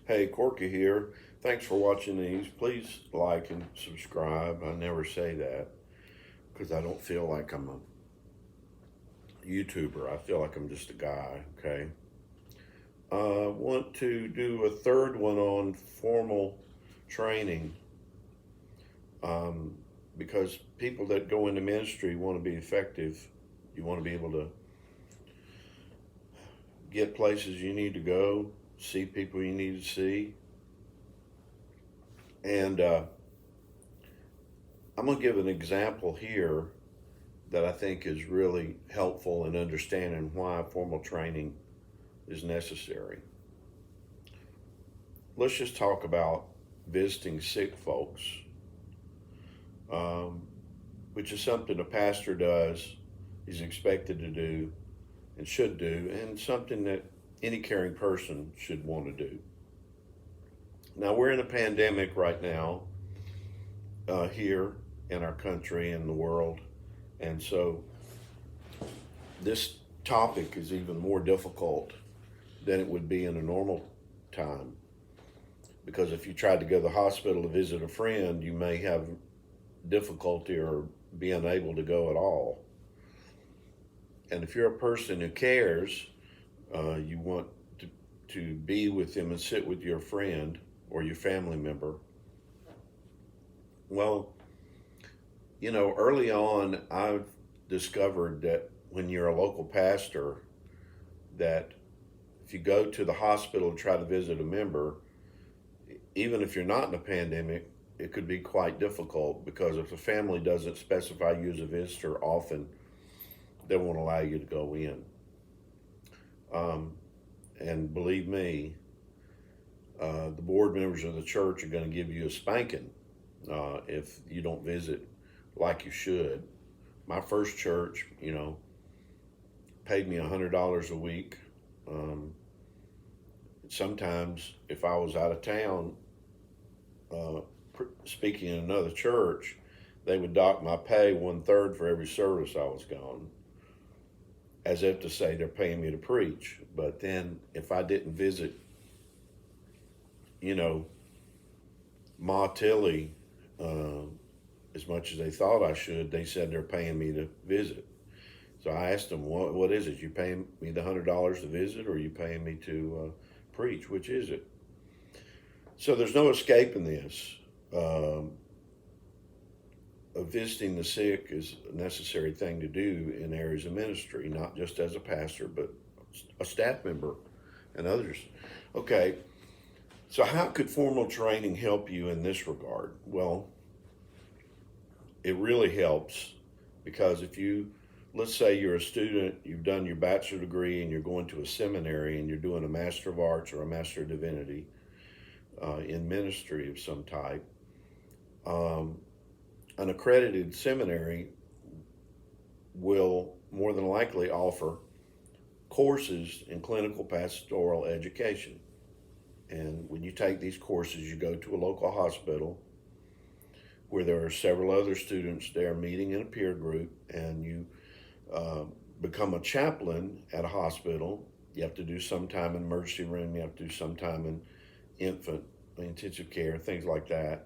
Hey, Corky here. Thanks for watching these. Please like and subscribe. I never say that because I don't feel like I'm a YouTuber. I feel like I'm just a guy, okay? Want to do a third one on formal training um, because people that go into ministry want to be effective. You want to be able to get places you need to go, see people you need to see. And I'm going to give an example here that I think is really helpful in understanding why formal training is necessary. Let's just talk about visiting sick folks, um, which is something a pastor does, he's expected to do, and should do, and something that any caring person should want to do. Now, we're in a pandemic right now here in our country and the world, and so this topic is even more difficult than it would be in a normal time. Because if you tried to go to the hospital to visit a friend, you may have difficulty or be unable to go at all. And if you're a person who cares, you want to be with them and sit with your friend or your family member. Well, early on, I've discovered that when you're a local pastor, that if you go to the hospital to try to visit a member, even if you're not in a pandemic, it could be quite difficult because if the family doesn't specify you as a visitor, often they won't allow you to go in. And believe me, the board members of the church are going to give you a spanking if you don't visit like you should. My first church, paid me $100 a week. Sometimes, if I was out of town speaking in another church, they would dock my pay 1/3 for every service I was gone, as if to say they're paying me to preach. But then, if I didn't visit, Ma Tilly as much as they thought I should, they said they're paying me to visit. So I asked them, what is it? You paying me the $100 to visit, or are you paying me to preach? Which is it? So there's no escaping this. Visiting the sick is a necessary thing to do in areas of ministry, not just as a pastor, but a staff member and others. Okay, so how could formal training help you in this regard? Well, it really helps because let's say you're a student, you've done your bachelor degree, and you're going to a seminary and you're doing a Master of Arts or a Master of Divinity in ministry of some type. An accredited seminary will more than likely offer courses in clinical pastoral education. And when you take these courses, you go to a local hospital where there are several other students there meeting in a peer group, and you become a chaplain at a hospital. You have to do some time in emergency room, you have to do some time in infant intensive care, things like that.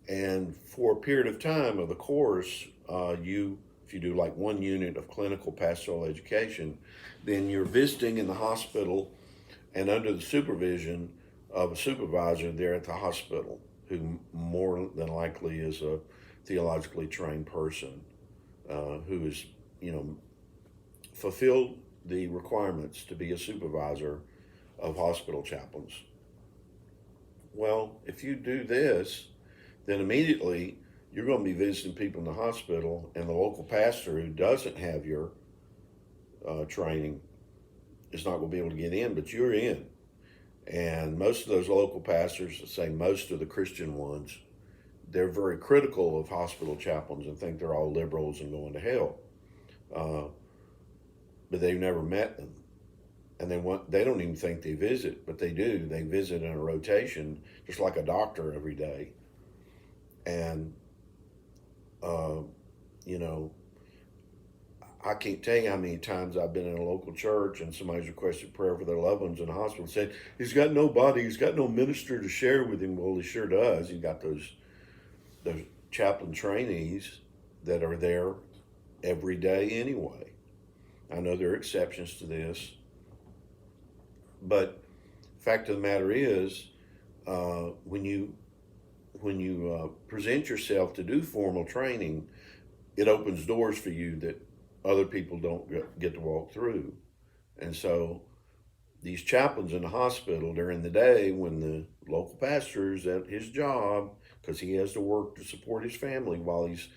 And for a period of time of the course, if you do like 1 unit of clinical pastoral education, then you're visiting in the hospital and under the supervision of a supervisor there at the hospital, who more than likely is a theologically trained person who has, fulfilled the requirements to be a supervisor of hospital chaplains. Well, if you do this, then immediately you're going to be visiting people in the hospital, and the local pastor who doesn't have your training is not going to be able to get in, but you're in. And most of those local pastors, say most of the Christian ones, they're very critical of hospital chaplains and think they're all liberals and going to hell. But they've never met them. And they don't even think they visit, but they do. They visit in a rotation, just like a doctor every day. And, I can't tell you how many times I've been in a local church and somebody's requested prayer for their loved ones in the hospital and said, he's got nobody, he's got no minister to share with him. Well, he sure does. He's got those chaplain trainees that are there every day anyway. I know there are exceptions to this, but fact of the matter is, when you present yourself to do formal training, it opens doors for you that other people don't get to walk through. And so these chaplains in the hospital during the day, when the local pastor is at his job, because he has to work to support his family while he's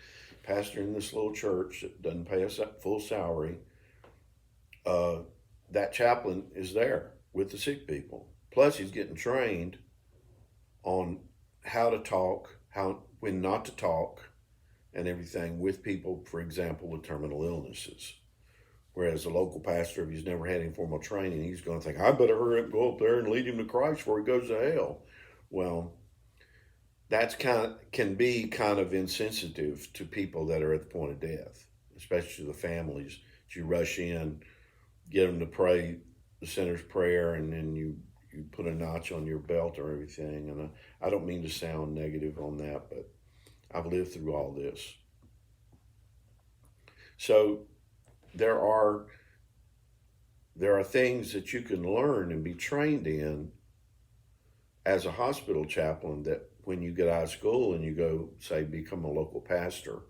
pastoring this little church that doesn't pay us full salary, that chaplain is there with the sick people. Plus, he's getting trained on how to talk, when not to talk, and everything with people, for example, with terminal illnesses. Whereas a local pastor, if he's never had any formal training, he's going to think, I better hurry up and go up there and lead him to Christ before he goes to hell. Well, that's can be kind of insensitive to people that are at the point of death, especially the families. You rush in, get them to pray the sinner's prayer, and then you put a notch on your belt or everything. And I don't mean to sound negative on that, but I've lived through all this. So there are things that you can learn and be trained in as a hospital chaplain that when you get out of school and you go, say, become a local pastor,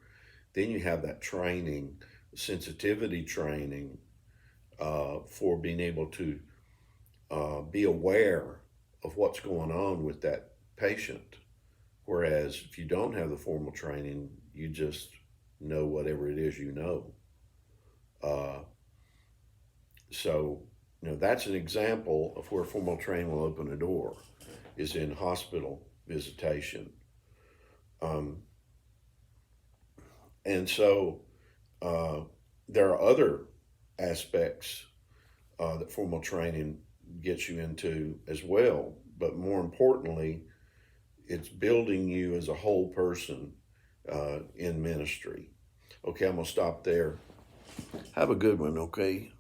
then you have that training, sensitivity training, for being able to be aware of what's going on with that patient. Whereas if you don't have the formal training, you just know whatever it is you know. So, that's an example of where formal training will open a door, is in hospital visitation. And so there are other aspects that formal training gets you into as well. But more importantly, it's building you as a whole person in ministry. Okay, I'm going to stop there. Have a good one, okay?